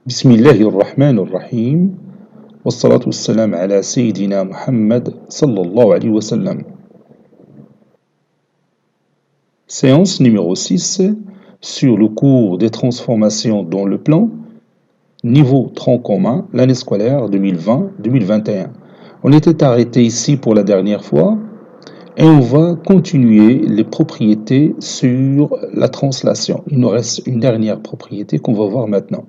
بسم الله الرحمن الرحيم والصلاة والسلام على سيدنا Muhammad sallallahu alayhi wa sallam. Séance numéro 6 sur le cours des transformations dans le plan, niveau tronc commun, l'année scolaire 2020-2021. On était arrêté ici pour la dernière fois et on va continuer les propriétés sur la translation. Il nous reste une dernière propriété qu'on va voir maintenant.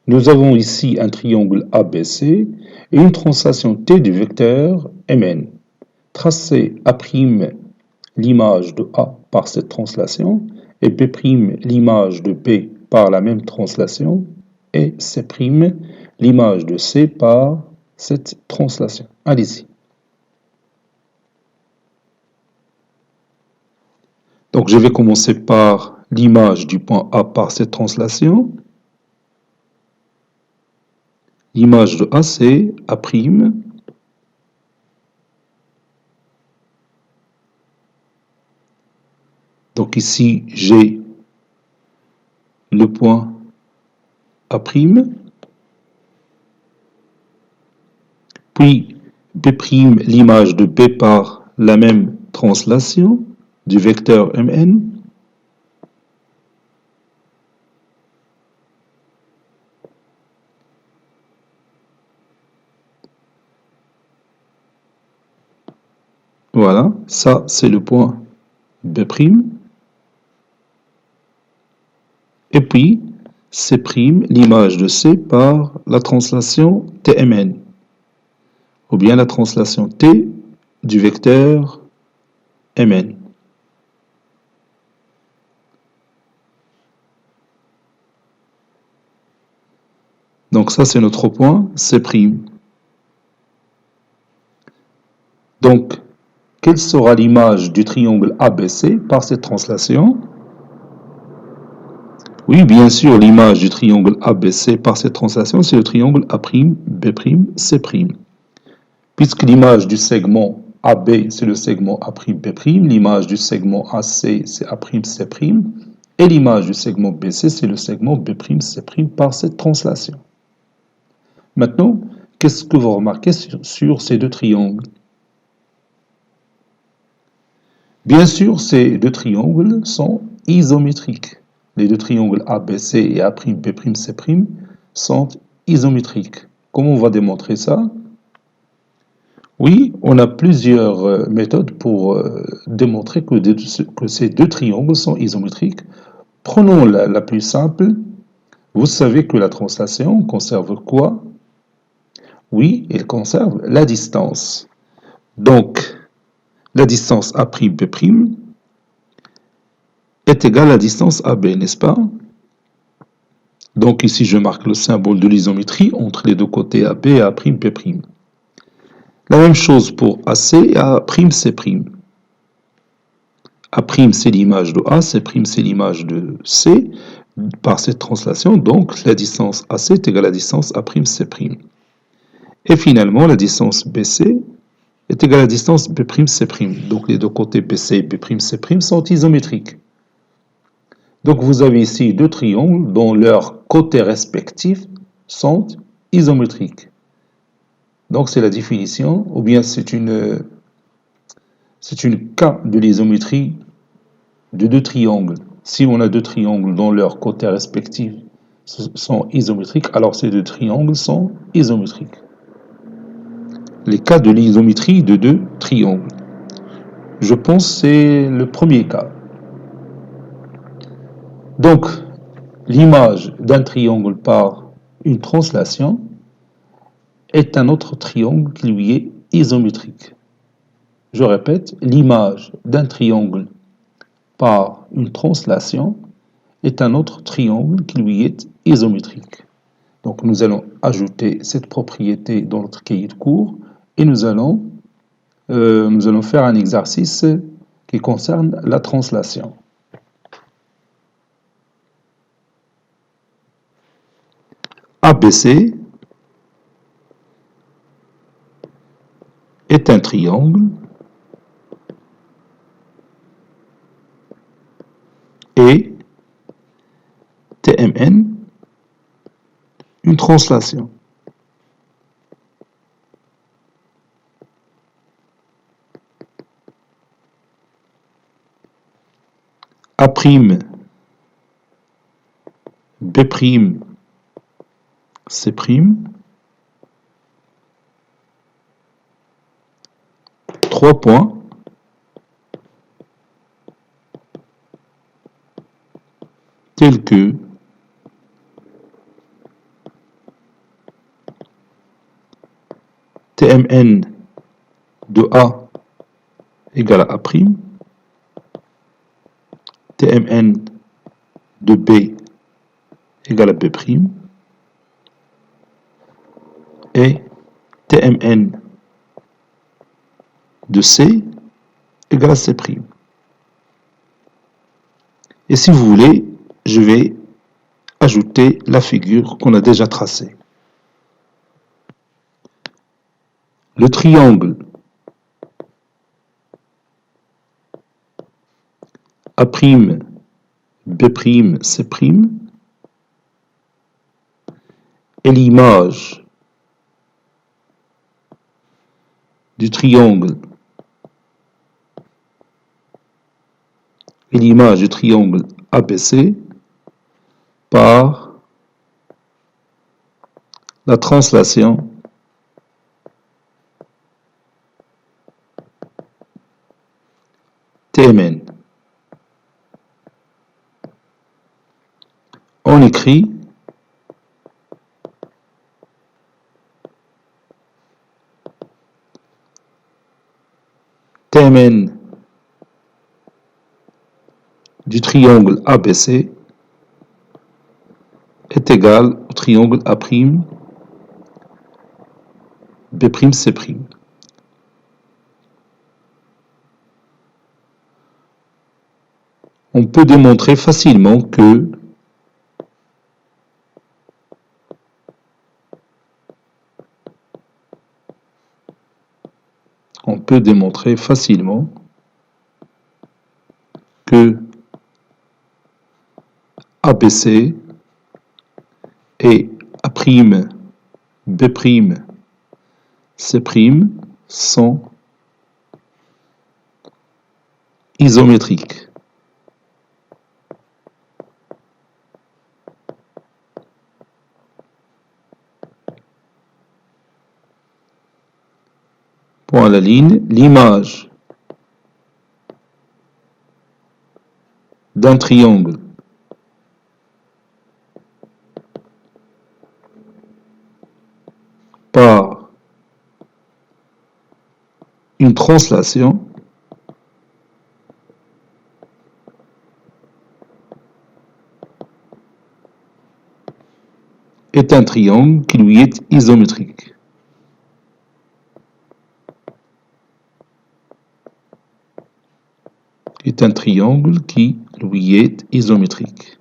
Nous avons ici un triangle ABC et une translation T du vecteur Mn. Tracez A' l'image de A par cette translation et B' l'image de B par la même translation et C' l'image de C par cette translation. Allez-y. Donc je vais commencer par l'image du point A par cette translation. L'image de A, c'est A'. Donc ici, j'ai le point A'. Puis B', l'image de B par la même translation du vecteur Mn. Voilà, ça c'est le point B'. Et puis, C', l'image de C par la translation Tmn. Ou bien la translation T du vecteur Mn. Donc ça c'est notre point C'. Donc, quelle sera l'image du triangle ABC par cette translation? Oui, bien sûr, l'image du triangle ABC par cette translation, c'est le triangle A', B', C'. Puisque l'image du segment AB, c'est le segment A', B', l'image du segment AC, c'est A', C', et l'image du segment BC, c'est le segment B', C' par cette translation. Maintenant, qu'est-ce que vous remarquez sur ces deux triangles? Bien sûr, ces deux triangles sont isométriques. Les deux triangles ABC et A', B', C' sont isométriques. Comment on va démontrer ça? Oui, on a plusieurs méthodes pour démontrer que ces deux triangles sont isométriques. Prenons la plus simple. Vous savez que la translation conserve quoi? Oui, elle conserve la distance. Donc, la distance A', B' est égale à la distance AB, n'est-ce pas? Donc ici, je marque le symbole de l'isométrie entre les deux côtés AB et A', B'. La même chose pour AC et A', C'. A', c'est l'image de A, C', c'est l'image de C. Par cette translation, donc, la distance AC est égale à la distance A', C'. Et finalement, la distance BC est égale à la distance B', C'. Donc, les deux côtés BC et B', C' sont isométriques. Donc, vous avez ici deux triangles dont leurs côtés respectifs sont isométriques. Donc, c'est la définition, ou bien c'est une cas de l'isométrie de deux triangles. Si on a deux triangles dont leurs côtés respectifs sont isométriques, alors ces deux triangles sont isométriques. Les cas de l'isométrie de deux triangles. Je pense que c'est le premier cas. Donc, l'image d'un triangle par une translation est un autre triangle qui lui est isométrique. Je répète, l'image d'un triangle par une translation est un autre triangle qui lui est isométrique. Donc nous allons ajouter cette propriété dans notre cahier de cours et nous allons faire un exercice qui concerne la translation. ABC est un triangle et TM. TMN, une translation. A', B', C', 3 points, tels que TMN de A égale à A', TMN de B égale à B', et TMN de C égale à C'. Et si vous voulez, je vais ajouter la figure qu'on a déjà tracée. Le triangle A', B', C' est l'image du triangle ABC par la translation TMN. On écrit TMN du triangle ABC est égal au triangle A', B', C'. On peut démontrer facilement que ABC et A', B', C' sont isométriques. Point à la ligne, l'image d'un triangle par une translation est un triangle qui lui est isométrique. Est un triangle qui lui est isométrique.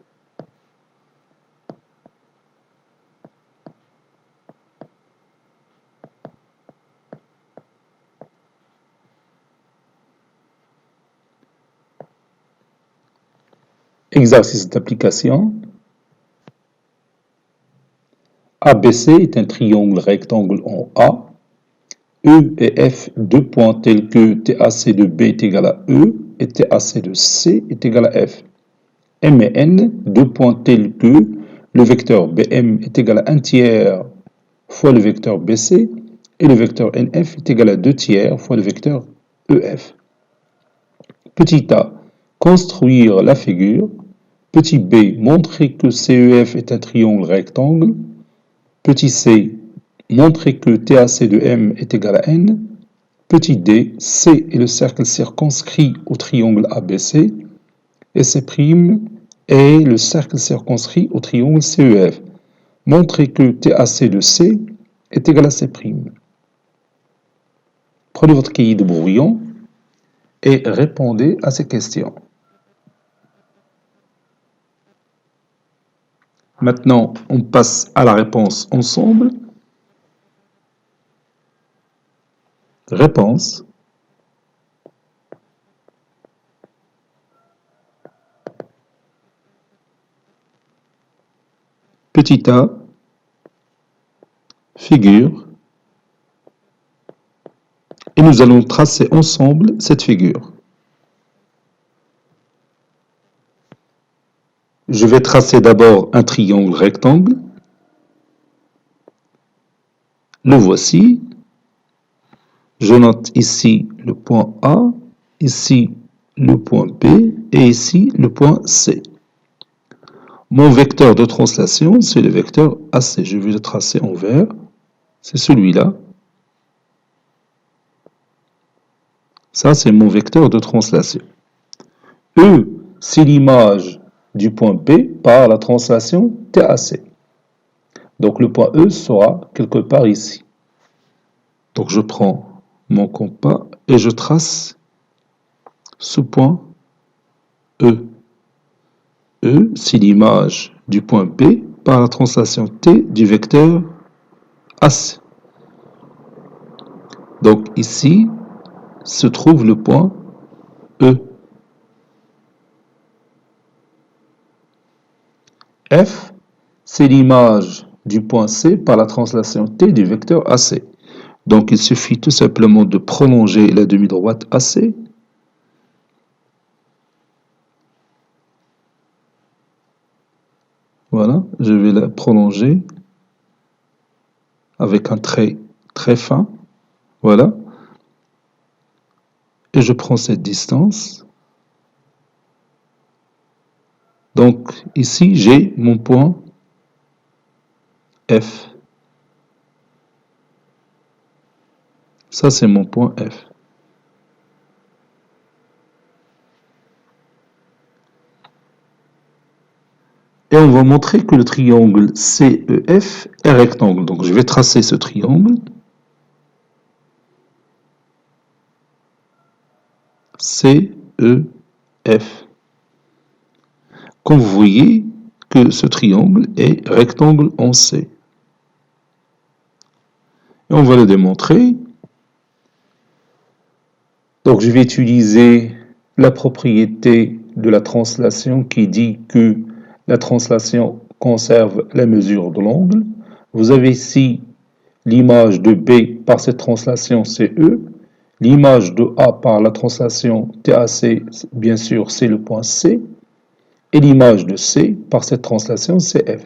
Exercice d'application. ABC est un triangle rectangle en A. E et F, deux points tels que TAC de B est égal à E et TAC de C est égal à F. M et N, deux points tels que le vecteur BM est égal à 1 tiers fois le vecteur BC et le vecteur NF est égal à 2 tiers fois le vecteur EF. Petit a, construire la figure. Petit b, montrer que CEF est un triangle rectangle. Petit c, montrer que TAC de M est égal à N. Petit d, C est le cercle circonscrit au triangle ABC. Et C' est le cercle circonscrit au triangle CEF. Montrer que TAC de C est égal à C'. Prenez votre cahier de brouillon et répondez à ces questions. Maintenant, on passe à la réponse ensemble. Réponse. petit a, figure, et nous allons tracer ensemble cette figure. Je vais tracer d'abord un triangle rectangle. Le voici. Je note ici le point A, ici le point B et ici le point C. Mon vecteur de translation, c'est le vecteur AC. Je vais le tracer en vert. C'est celui-là. Ça, c'est mon vecteur de translation. E, c'est l'image du point B par la translation TAC. Donc le point E sera quelque part ici. Donc je prends mon compas et je trace ce point E. E, c'est l'image du point B par la translation T du vecteur AC. Donc ici se trouve le point E. F, c'est l'image du point C par la translation T du vecteur AC. Donc il suffit tout simplement de prolonger la demi-droite AC. Voilà, je vais la prolonger avec un trait très fin. Voilà. Et je prends cette distance. Donc ici, j'ai mon point F. Ça, c'est mon point F. Et on va montrer que le triangle CEF est rectangle. Donc je vais tracer ce triangle. CEF. Comme vous voyez que ce triangle est rectangle en C. Et on va le démontrer. Donc je vais utiliser la propriété de la translation qui dit que la translation conserve la mesure de l'angle. Vous avez ici l'image de B par cette translation CE, l'image de A par la translation TAC, bien sûr, c'est le point C, et l'image de C par cette translation CF.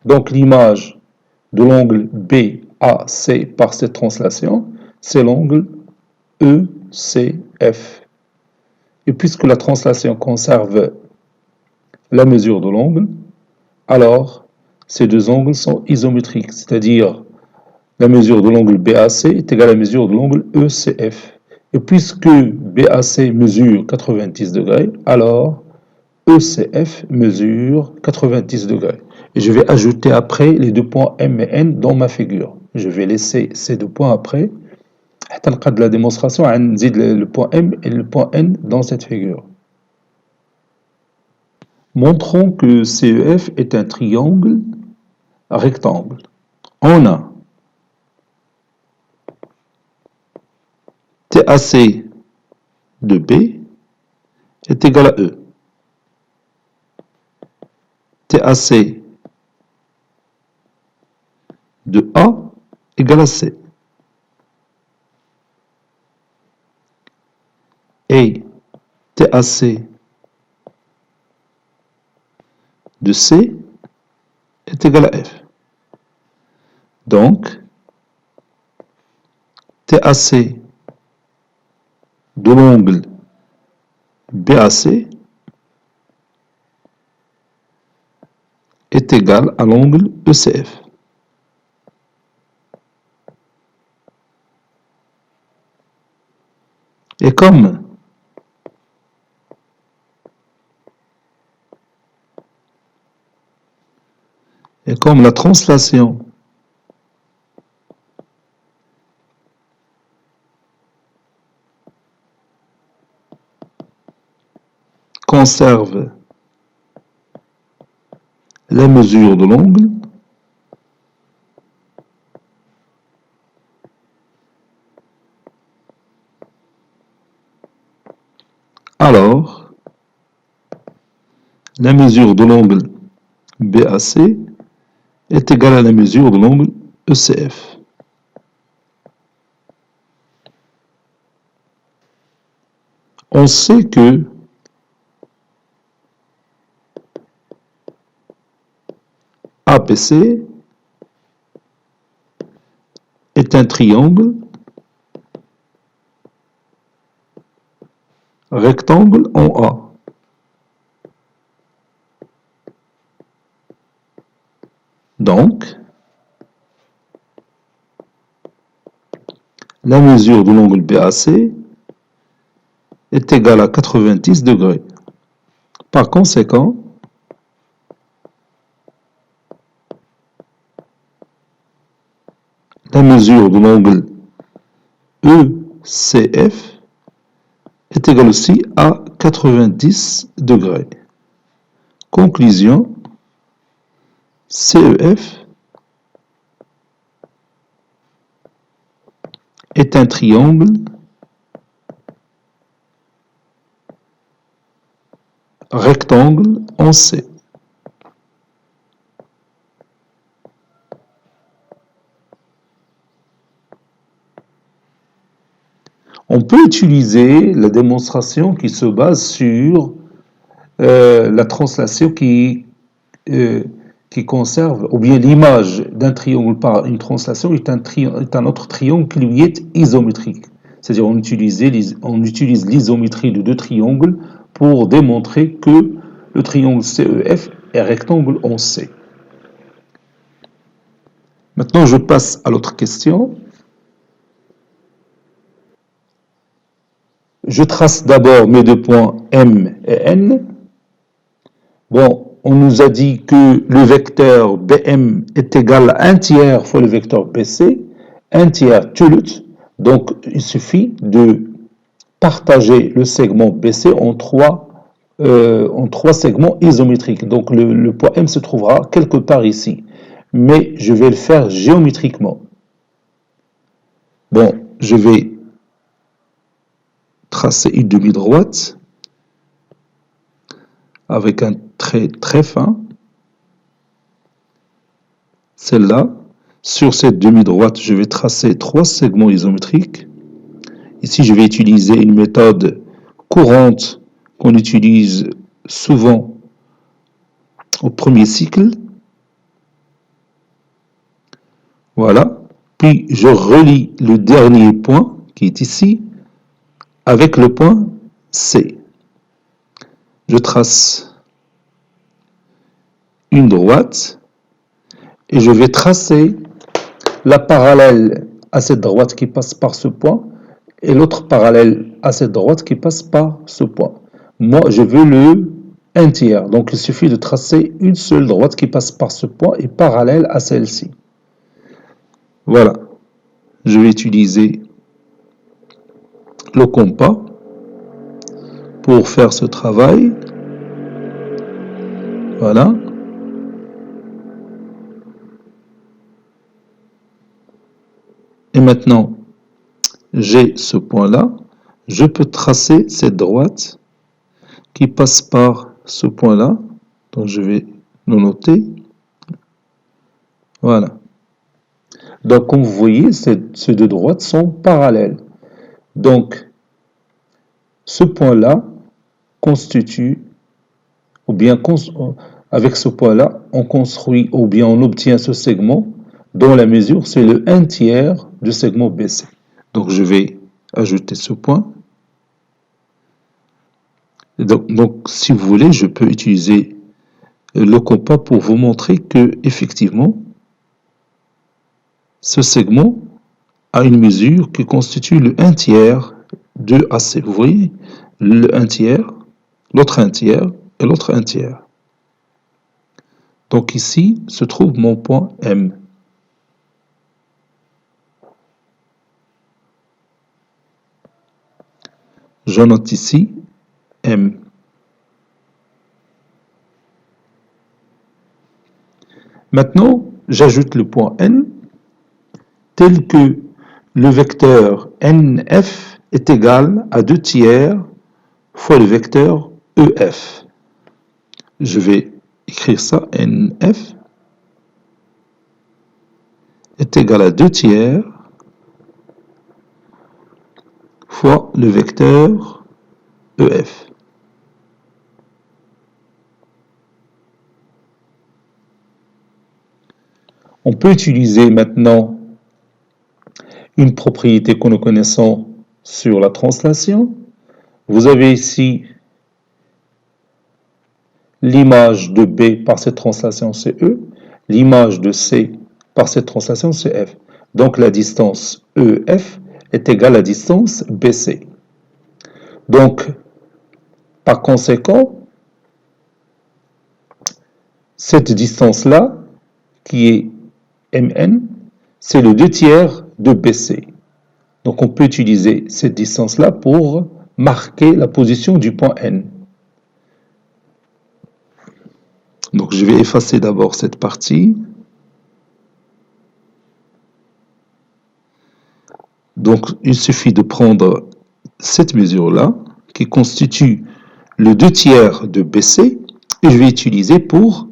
Donc l'image de l'angle BAC par cette translation, c'est l'angle ECF. Et puisque la translation conserve la mesure de l'angle, alors ces deux angles sont isométriques, c'est-à-dire la mesure de l'angle BAC est égale à la mesure de l'angle ECF. Et puisque BAC mesure 90 degrés, alors ECF mesure 90 degrés. Et je vais ajouter après les deux points M et N dans ma figure. Je vais laisser ces deux points après. حتى نقاد la démonstration, نزيد le point M et le point N dans cette figure. Montrons que CEF est un triangle rectangle. On a TAC de B est égal à E. TAC de A égale à C. Et TAC de C est égal à F. Donc, TAC de l'angle BAC est égal à l'angle ECF. Et comme la translation conserve la mesure de l'angle, alors la mesure de l'angle BAC est égale à la mesure de l'angle ECF. On sait que APC est un triangle rectangle en A. Donc, la mesure de l'angle BAC est égale à 90 degrés. Par conséquent, la mesure de l'angle ECF est égale aussi à 90 degrés. Conclusion, CEF est un triangle rectangle en C. On peut utiliser la démonstration qui se base sur la translation qui conserve, ou bien l'image d'un triangle par une translation est un autre triangle qui lui est isométrique. C'est-à-dire on utilise l'isométrie de deux triangles pour démontrer que le triangle CEF est rectangle en C. Maintenant, je passe à l'autre question. Je trace d'abord mes deux points M et N. Bon, on nous a dit que le vecteur BM est égal à 1 tiers fois le vecteur BC, 1 tiers tulut. Donc, il suffit de partager le segment BC en trois segments isométriques. Donc, le point M se trouvera quelque part ici. Mais je vais le faire géométriquement. Bon, je vais tracer une demi-droite avec un trait très fin. Celle-là. Sur cette demi-droite, je vais tracer trois segments isométriques. Ici, je vais utiliser une méthode courante qu'on utilise souvent au premier cycle. Voilà. Puis, je relie le dernier point, qui est ici, avec le point C. Je trace une droite et je vais tracer la parallèle à cette droite qui passe par ce point et l'autre parallèle à cette droite qui passe par ce point. Moi, je veux le 1 tiers. Donc, il suffit de tracer une seule droite qui passe par ce point et parallèle à celle-ci. Voilà. Je vais utiliser le compas pour faire ce travail. Voilà. Et maintenant, j'ai ce point-là. Je peux tracer cette droite qui passe par ce point-là. Donc, je vais le noter. Voilà. Donc, comme vous voyez, ces deux droites sont parallèles. Donc, ce point-là constitue, ou bien avec ce point-là, on construit, ou bien on obtient ce segment dont la mesure, c'est le 1 tiers du segment BC. Donc, je vais ajouter ce point. Donc, si vous voulez, je peux utiliser le compas pour vous montrer que, effectivement, ce segment a une mesure qui constitue le 1 tiers de AC. Vous voyez, le 1 tiers, l'autre 1 tiers et l'autre 1 tiers. Donc ici se trouve mon point M. Je note ici M. Maintenant, j'ajoute le point N tel que le vecteur NF est égal à 2 tiers fois le vecteur EF. Je vais écrire ça, NF est égal à 2 tiers fois le vecteur EF. On peut utiliser maintenant une propriété que nous connaissons sur la translation. Vous avez ici l'image de B par cette translation c'est E, l'image de C par cette translation c'est F. Donc la distance EF est égale à la distance BC. Donc, par conséquent, cette distance-là, qui est MN, c'est le 2 tiers de BC. Donc on peut utiliser cette distance-là pour marquer la position du point N. Donc je vais effacer d'abord cette partie. Donc il suffit de prendre cette mesure-là, qui constitue le 2 tiers de BC, et je vais utiliser pour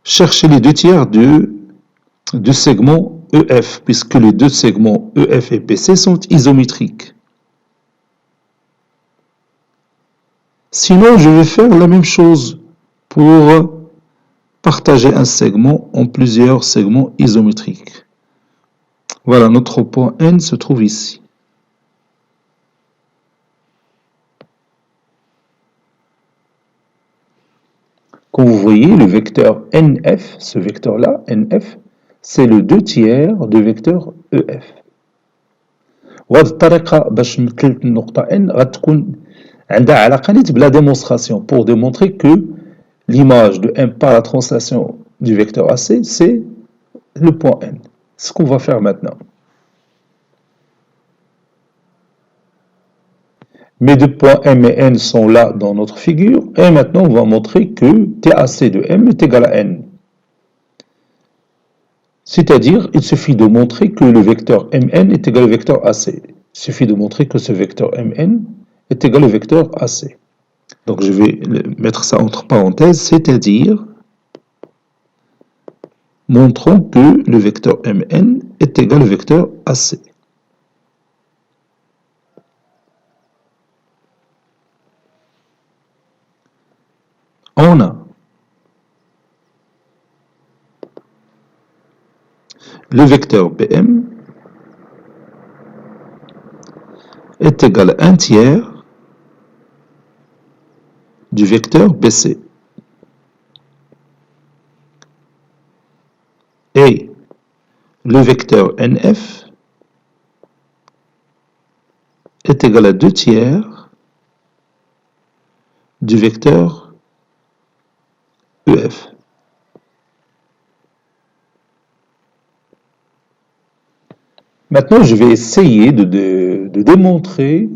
chercher les 2 tiers de segment EF, puisque les deux segments EF et BC sont isométriques. Sinon, je vais faire la même chose pour partager un segment en plusieurs segments isométriques. Voilà, notre point N se trouve ici. Comme vous voyez, le vecteur NF, ce vecteur-là, NF, c'est le 2 tiers du vecteur EF. وهذه الطريقة باش نمثل النقطة N غتكون عندها علاقة نيت بلا démonstration pour démontrer que l'image de M par la translation du vecteur AC, c'est le point N. Ce qu'on va faire maintenant. Mes deux points M et N sont là dans notre figure, et maintenant on va montrer que TAC de M est égal à N. C'est-à-dire, il suffit de montrer que le vecteur Mn est égal au vecteur AC. Il suffit de montrer que ce vecteur Mn est égal au vecteur AC. Donc je vais mettre ça entre parenthèses, c'est-à-dire, montrons que le vecteur Mn est égal au vecteur AC. On a le vecteur Bm est égal à 1 tiers du vecteur BC. Et le vecteur NF est égal à 2 tiers du vecteur EF. Maintenant, je vais essayer de démontrer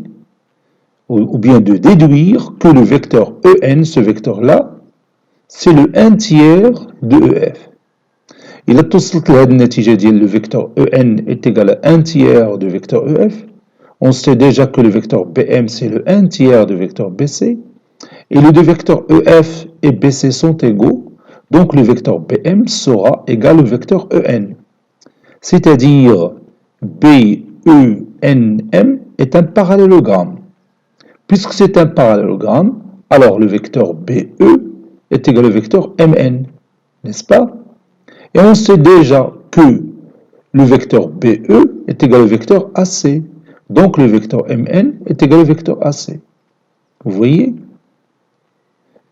ou bien de déduire que le vecteur EN, ce vecteur-là, c'est le 1 tiers de EF. إلا توصلت لهذه النتيجة ديال le vecteur EN est égal à 1 tiers du vecteur EF, on sait déjà que le vecteur BM c'est le 1 tiers du vecteur BC, et les deux vecteurs EF et BC sont égaux, donc le vecteur BM sera égal au vecteur EN. C'est-à-dire BENM est un parallélogramme. Puisque c'est un parallélogramme, alors le vecteur BE est égal au vecteur MN, n'est-ce pas? Et on sait déjà que le vecteur BE est égal au vecteur AC. Donc le vecteur MN est égal au vecteur AC. Vous voyez?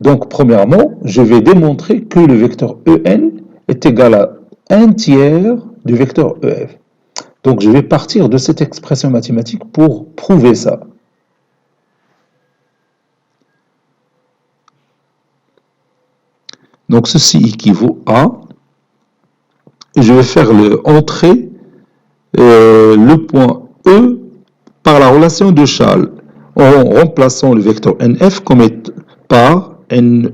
Donc premièrement, je vais démontrer que le vecteur EN est égal à 1 tiers du vecteur EF. Donc je vais partir de cette expression mathématique pour prouver ça. Donc ceci équivaut à, je vais faire entrer le point E par la relation de Schall, en remplaçant le vecteur NF comme par NE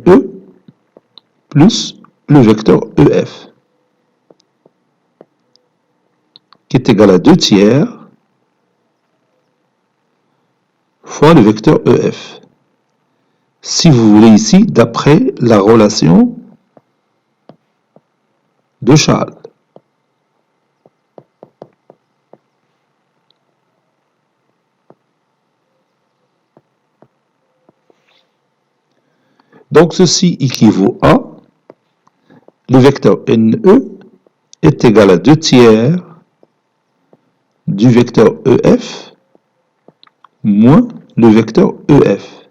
plus le vecteur EF, qui est égal à 2 tiers fois le vecteur EF. Si vous voulez ici, d'après la relation de Schall. Donc ceci équivaut à le vecteur NE est égal à 2 tiers du vecteur EF moins le vecteur EF.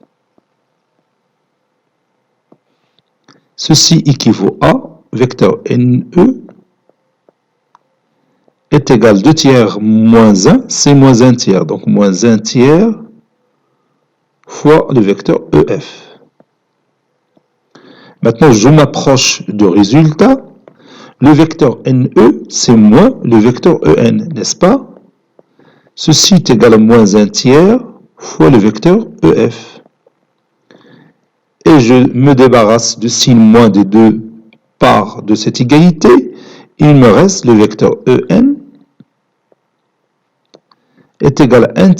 Ceci équivaut à vecteur NE est égal à 2 tiers moins 1, c'est moins 1 tiers. Donc moins 1 tiers fois le vecteur EF. Maintenant, je m'approche du résultat. Le vecteur NE, c'est moins le vecteur EN, n'est-ce pas? Ceci est égal à moins 1 tiers fois le vecteur EF. Et je me débarrasse du signe moins des deux parts de cette égalité. Il me reste le vecteur EN est égal à 1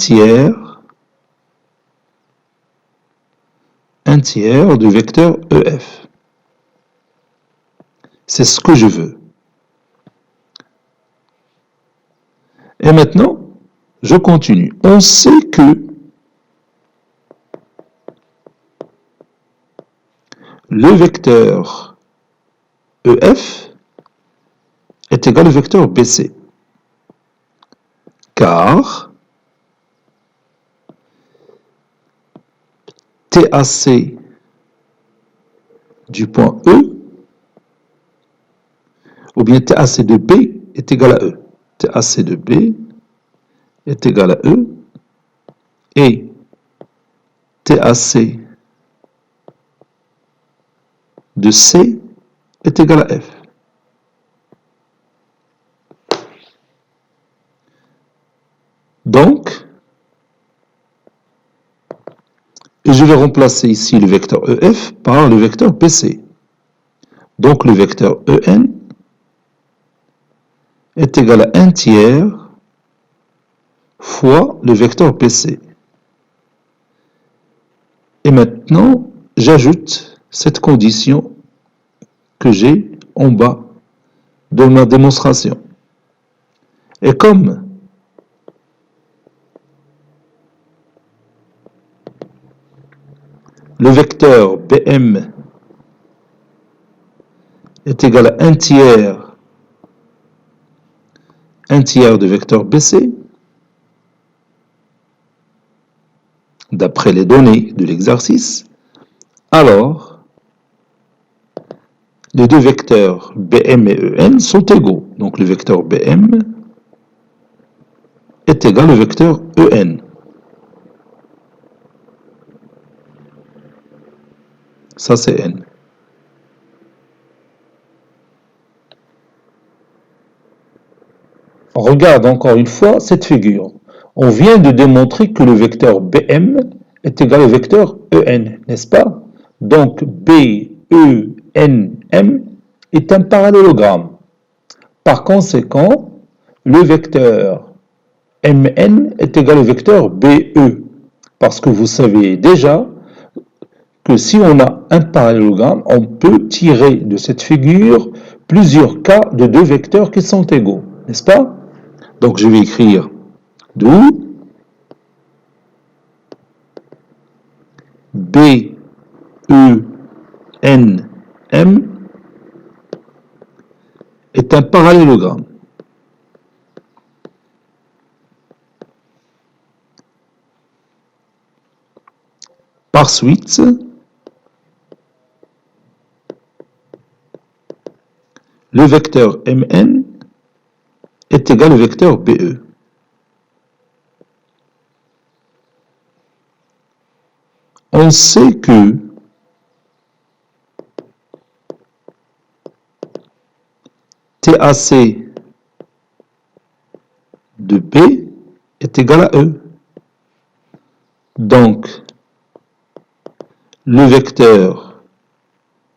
tiers du vecteur EF. C'est ce que je veux. Et maintenant, je continue. On sait que le vecteur EF est égal au vecteur BC. Car TAC du point E ou bien TAC de B est égal à E. TAC de B est égal à E et TAC de C est égal à F. Donc, je vais remplacer ici le vecteur EF par le vecteur BC. Donc, le vecteur EN est égal à 1 tiers fois le vecteur BC. Et maintenant, j'ajoute cette condition que j'ai en bas de ma démonstration. Et comme le vecteur BM est égal à 1 tiers de vecteur BC, d'après les données de l'exercice, alors les deux vecteurs BM et EN sont égaux. Donc le vecteur BM est égal au vecteur EN. Ça c'est N. On regarde encore une fois cette figure. On vient de démontrer que le vecteur BM est égal au vecteur EN, n'est-ce pas? Donc BENM est un parallélogramme. Par conséquent, le vecteur MN est égal au vecteur BE. Parce que vous savez déjà que si on a un parallélogramme, on peut tirer de cette figure plusieurs cas de deux vecteurs qui sont égaux, n'est-ce pas? Donc je vais écrire d'où BENM est un parallélogramme. Par suite, le vecteur MN est égal au vecteur BE. On sait que TAC de B est égal à E. Donc, le vecteur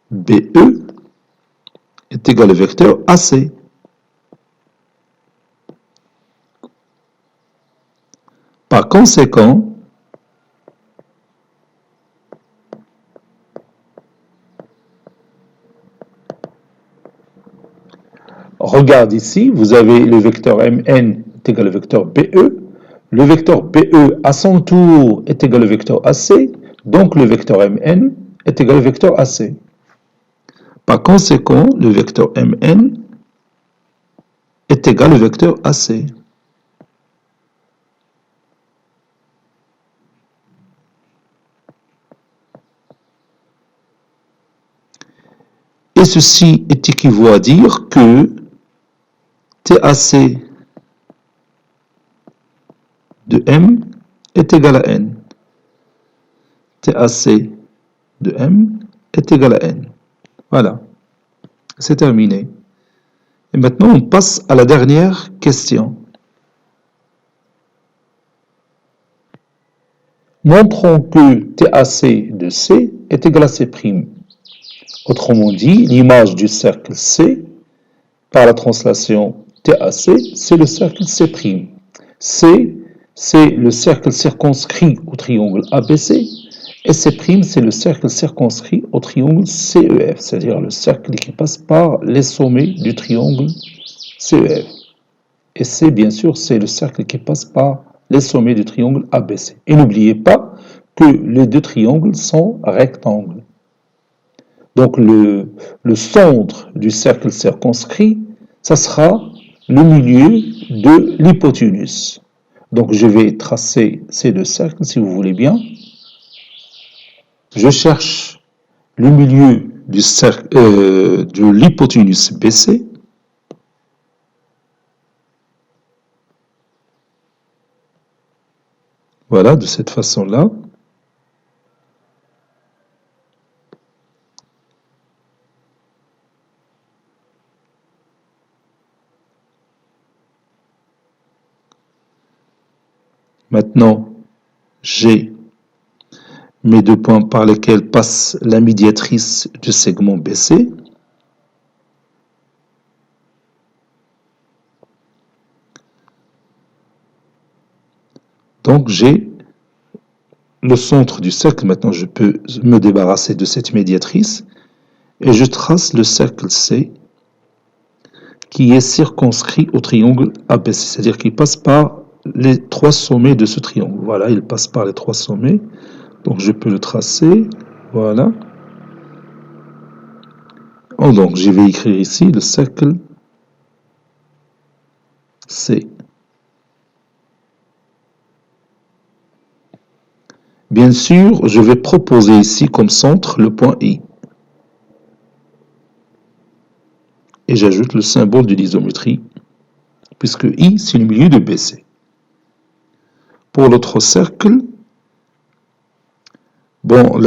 BE est égal au vecteur AC. Par conséquent, regarde ici, vous avez le vecteur MN est égal au vecteur BE. Le vecteur BE à son tour est égal au vecteur AC. Donc le vecteur MN est égal au vecteur AC. Par conséquent, le vecteur Mn est égal au vecteur AC. Et ceci est équivaut à dire que TAC de M est égal à N. TAC de M est égal à N. Voilà, c'est terminé. Et maintenant, on passe à la dernière question. Montrons que TAC de C est égal à C'. Autrement dit, l'image du cercle C, par la translation TAC, c'est le cercle C'. C, c'est le cercle circonscrit au triangle ABC, et C', c'est le cercle circonscrit au triangle CEF, c'est-à-dire le cercle qui passe par les sommets du triangle CEF. Et C, bien sûr, c'est le cercle qui passe par les sommets du triangle ABC. Et n'oubliez pas que les deux triangles sont rectangles. Donc le centre du cercle circonscrit, ça sera le milieu de l'hypoténuse. Donc je vais tracer ces deux cercles, si vous voulez bien. Je cherche le milieu du cercle, de l'hypoténuse BC. Voilà, de cette façon-là. Maintenant, j'ai mes deux points par lesquels passe la médiatrice du segment BC. Donc, j'ai le centre du cercle. Maintenant, je peux me débarrasser de cette médiatrice et je trace le cercle C qui est circonscrit au triangle ABC, c'est-à-dire qu'il passe par les trois sommets de ce triangle. Voilà, il passe par les trois sommets. Donc, je peux le tracer. Voilà. Oh, donc, je vais écrire ici le cercle C. Bien sûr, je vais proposer ici comme centre le point I. Et j'ajoute le symbole de l'isométrie, puisque I, c'est le milieu de BC. Pour l'autre cercle, bon,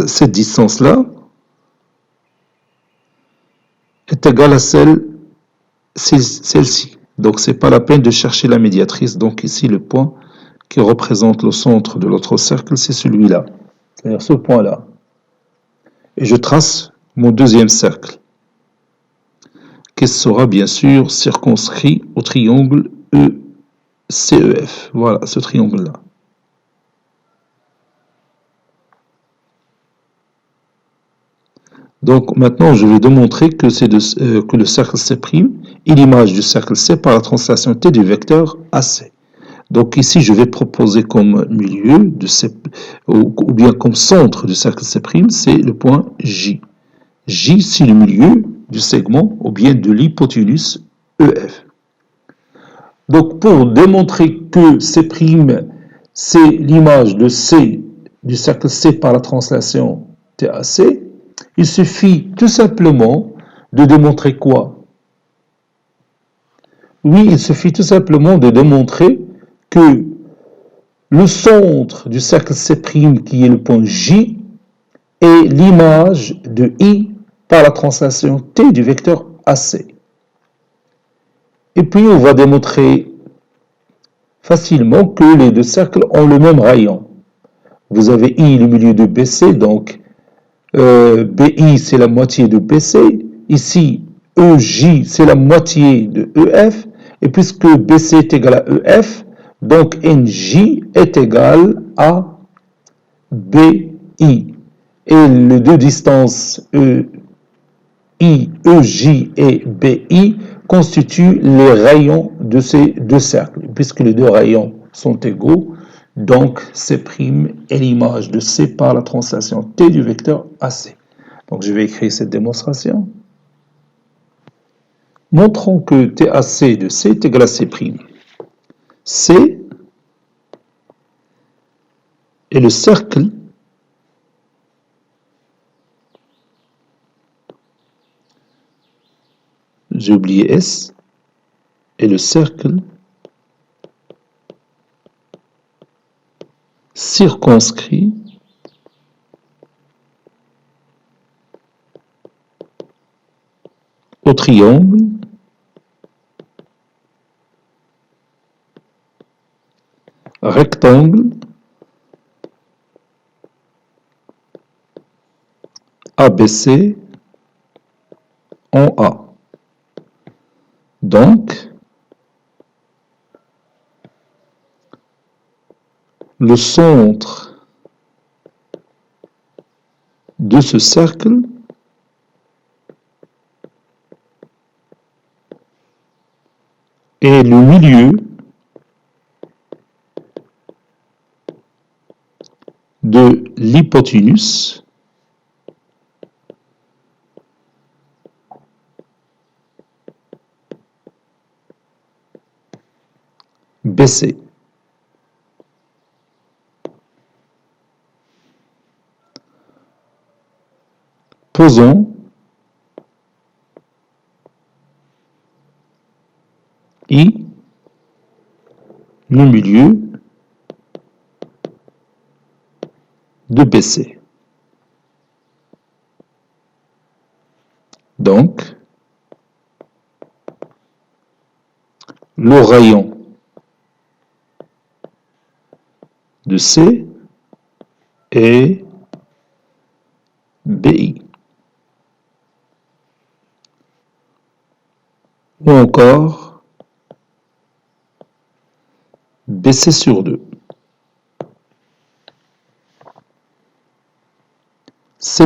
cette distance-là est égale à celle-ci. Donc, ce n'est pas la peine de chercher la médiatrice. Donc, ici, le point qui représente le centre de l'autre cercle, c'est celui-là. C'est-à-dire ce point-là. Et je trace mon deuxième cercle, qui sera bien sûr circonscrit au triangle ECEF. Voilà, ce triangle-là. Donc maintenant, je vais démontrer que le cercle C' est l'image du cercle C par la translation T du vecteur AC. Donc ici, je vais proposer comme milieu de C, ou bien comme centre du cercle C', c'est le point J. J, c'est le milieu du segment ou bien de l'hypoténuse EF. Donc pour démontrer que C', c'est l'image de C, du cercle C par la translation TAC, il suffit tout simplement de démontrer quoi? Oui, il suffit tout simplement de démontrer que le centre du cercle C', qui est le point J, est l'image de I par la translation T du vecteur AC. Et puis, on va démontrer facilement que les deux cercles ont le même rayon. Vous avez I, le milieu de BC, donc BI, c'est la moitié de BC. Ici, EJ, c'est la moitié de EF. Et puisque BC est égal à EF, donc NJ est égal à BI. Et les deux distances EJ et BI constituent les rayons de ces deux cercles. Puisque les deux rayons sont égaux, Donc, C' est l'image de C par la translation T du vecteur AC. Donc, je vais écrire cette démonstration. Montrons que TAC de C est égal à C'. C est le cercle j'ai oublié S, est le cercle circonscrit au triangle rectangle ABC en A. Donc, le centre de ce cercle est le milieu de l'hypoténuse BC. Posons I le milieu de BC. Donc, le rayon de C est BI. Ou encore BC sur 2. C'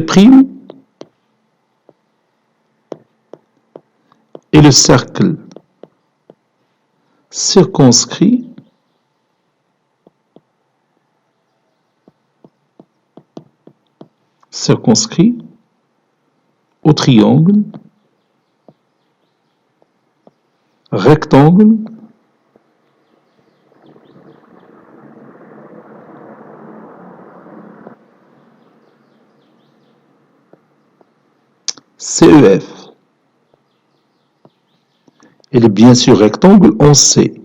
est le cercle circonscrit au triangle rectangle CEF. Il est bien sûr rectangle en C.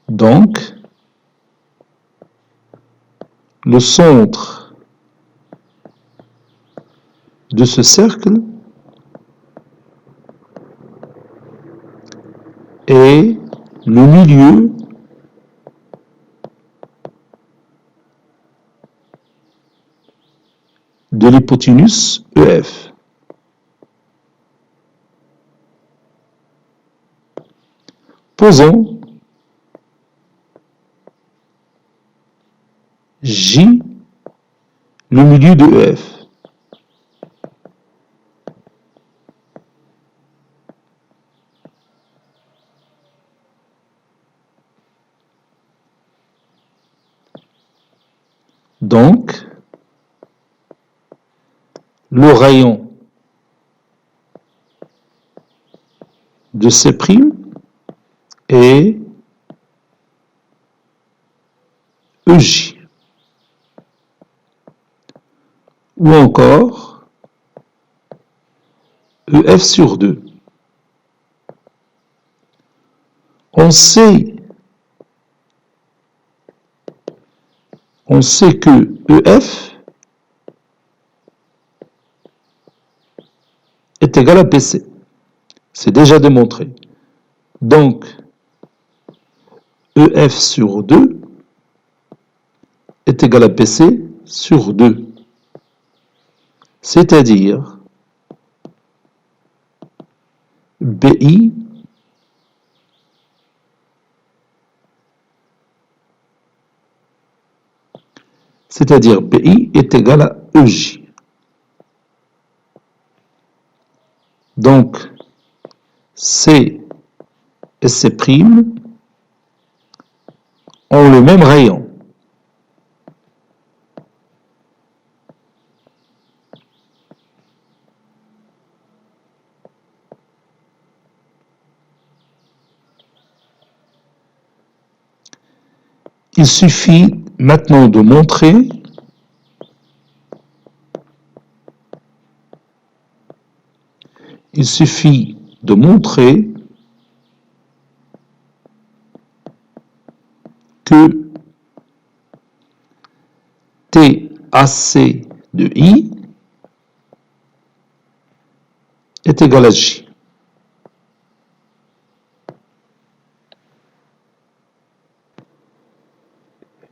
Donc, le centre de ce cercle est le milieu de l'hypoténuse EF. Posons J le milieu de EF. Donc, le rayon de C' est EJ. Ou encore EF sur 2. On sait que EF est égal à BC. C'est déjà démontré. Donc, EF sur 2 est égal à BC sur 2. C'est-à-dire BI est égal à EJ. Donc, C et C' ont le même rayon. Il suffit maintenant de montrer que TAC de I est égal à J.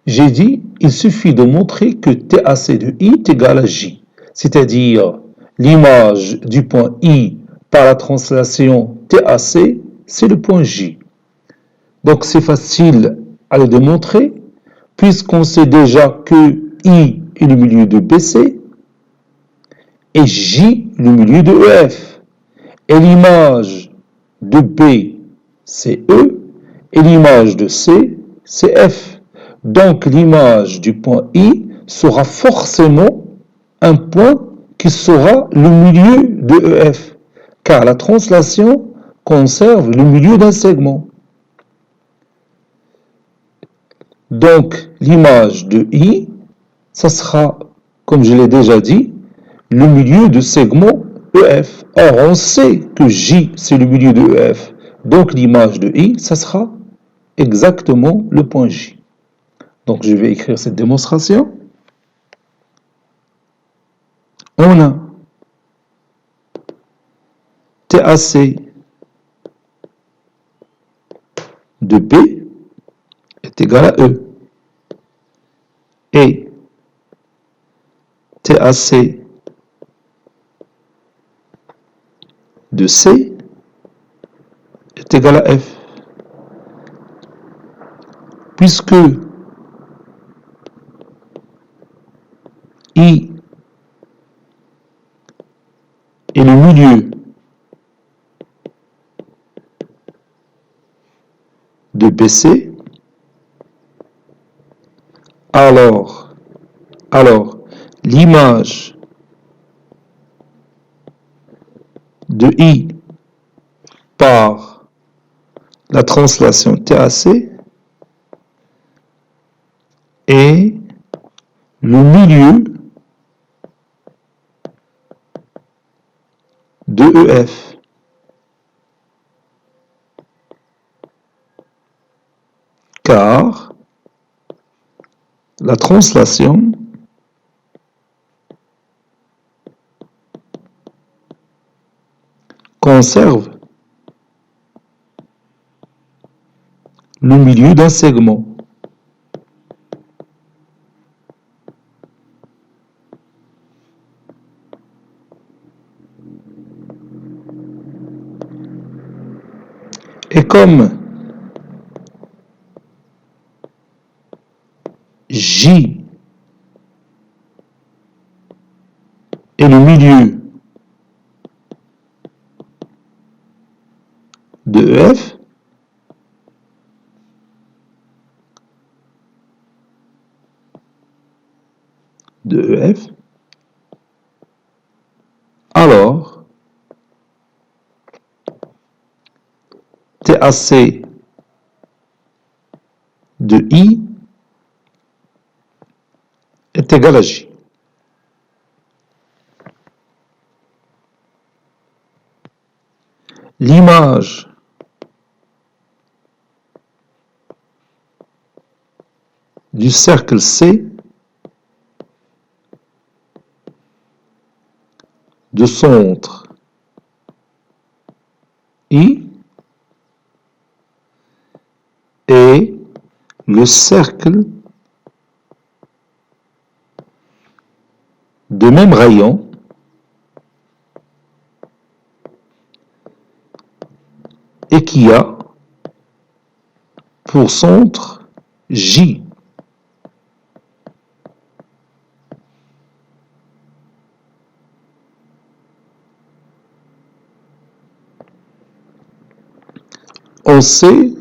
J'ai dit, il suffit de montrer que TAC de I est égal à J, c'est-à-dire l'image du point I par la translation TAC, c'est le point J. Donc c'est facile à le démontrer, puisqu'on sait déjà que I est le milieu de BC et J le milieu de EF. Et l'image de B, c'est E, et l'image de C, c'est F. Donc l'image du point I sera forcément un point qui sera le milieu de EF, car la translation conserve le milieu d'un segment. Donc l'image de I, ça sera, comme je l'ai déjà dit, le milieu de segment EF. Or, on sait que J, c'est le milieu de EF. Donc l'image de I, ça sera exactement le point J. Donc je vais écrire cette démonstration. On a TAC de B est égal à E. Et TAC de C est égal à F. Puisque I est le milieu de BC, alors l'image de I par la translation TAC est le milieu de EF. Car la translation conserve le milieu d'un segment. Et comme J est le milieu de EF, alors TAC de I est égal à J. L'image du cercle C de centre I est le cercle de même rayon et qui a pour centre J. On sait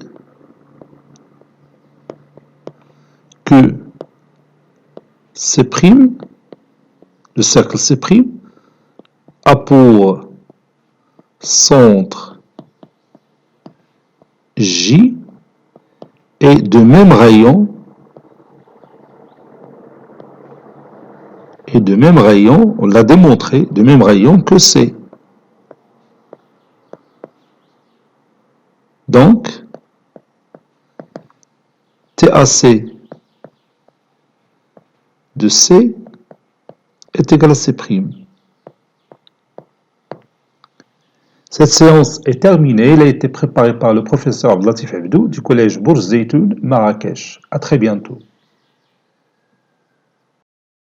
C', le cercle C', a pour centre J et de même rayon, on l'a démontré, de même rayon que C. Donc, TAC de C est égal à C'. Cette séance est terminée. Elle a été préparée par le professeur Abdelatif Abdou du collège Bourz Zeytoun, Marrakech. À très bientôt.